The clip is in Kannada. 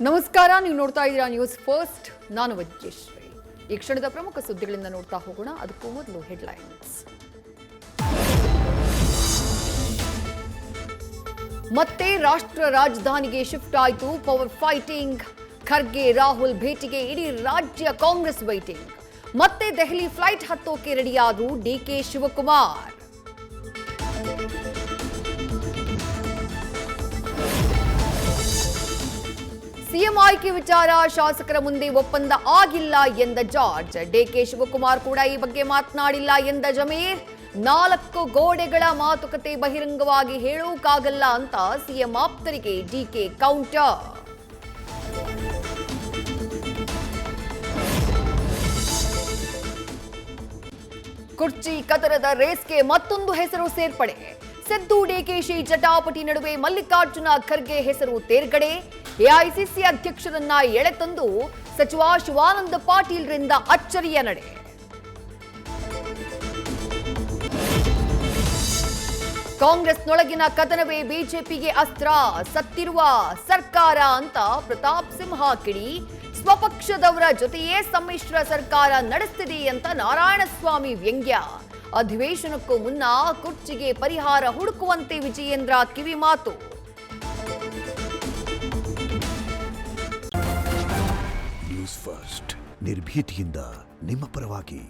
ನಮಸ್ಕಾರ, ನೀವು ನೋಡ್ತಾ ಇದ್ದೀರಾ ನ್ಯೂಸ್ ಫಸ್ಟ್. ನಾನು ವಿದ್ಯಶ್ರೀ. ಈ ಕ್ಷಣದ ಪ್ರಮುಖ ಸುದ್ದಿಗಳಿಂದ ನೋಡ್ತಾ ಹೋಗೋಣ. ಅದಕ್ಕೂ ಮೊದಲು ಹೆಡ್ಲೈನ್ಸ್. ಮತ್ತೆ ರಾಷ್ಟ್ರ ರಾಜಧಾನಿಗೆ ಶಿಫ್ಟ್ ಆಯಿತು ಪವರ್ ಫೈಟಿಂಗ್. ಖರ್ಗೆ ರಾಹುಲ್ ಭೇಟಿಗೆ ಇಡೀ ರಾಜ್ಯ ಕಾಂಗ್ರೆಸ್ ವೈಟಿಂಗ್. ಮತ್ತೆ ದೆಹಲಿ ಫ್ಲೈಟ್ ಹತ್ತೋಕೆ ರೆಡಿಯಾದ್ರು ಡಿಕೆ ಶಿವಕುಮಾರ್. ಸಿಎಂ ಆಯ್ಕೆ ವಿಚಾರ ಶಾಸಕರ ಮುಂದೆ ಒಪ್ಪಂದ ಆಗಿಲ್ಲ ಎಂದ ಜಾರ್ಜ್. ಡಿಕೆ ಶಿವಕುಮಾರ್ ಕೂಡ ಈ ಬಗ್ಗೆ ಮಾತನಾಡಿಲ್ಲ ಎಂದ ಜಮೀರ್. 4 ಗೋಡೆಗಳ ಮಾತುಕತೆ ಬಹಿರಂಗವಾಗಿ ಹೇಳೋಕ್ಕಾಗಲ್ಲ ಅಂತ ಸಿಎಂ ಆಪ್ತರಿಗೆ ಡಿಕೆ ಕೌಂಟರ್. ಕುರ್ಚಿ ಕದರದ ರೇಸ್ಗೆ ಮತ್ತೊಂದು ಹೆಸರು ಸೇರ್ಪಡೆ. ಸಿದ್ದು ಡಿಕೆಶಿ ಜಟಾಪಟಿ ನಡುವೆ ಮಲ್ಲಿಕಾರ್ಜುನ ಖರ್ಗೆ ಹೆಸರು ತೇರ್ಗಡೆ. ಎಐಸಿಸಿ ಅಧ್ಯಕ್ಷರನ್ನ ಎಳೆತಂದು ಸಚಿವ ಶಿವಾನಂದ ಪಾಟೀಲ್ರಿಂದ ಅಚ್ಚರಿಯ ನಡೆ. ಕಾಂಗ್ರೆಸ್ನೊಳಗಿನ ಕದನವೇ ಬಿಜೆಪಿಗೆ ಅಸ್ತ್ರ. ಸತ್ತಿರುವ ಸರ್ಕಾರ ಅಂತ ಪ್ರತಾಪ್ ಸಿಂಹ ಕಿಡಿ. ಸ್ವಪಕ್ಷದವರ ಜೊತೆಯೇ ಸಮ್ಮಿಶ್ರ ಸರ್ಕಾರ ನಡೆಸ್ತಿದೆ ಅಂತ ನಾರಾಯಣಸ್ವಾಮಿ ವ್ಯಂಗ್ಯ. ಅಧಿವೇಶನಕ್ಕೂ ಮುನ್ನ ಕುರ್ಚಿಗೆ ಪರಿಹಾರ ಹುಡುಕುವಂತೆ ವಿಜಯೇಂದ್ರ ಕಿವಿಮಾತು. ನ್ಯೂಸ್ ಫಸ್ಟ್, ನಿರ್ಭೀತಿಯಿಂದ ನಿಮ್ಮ ಪರವಾಗಿ.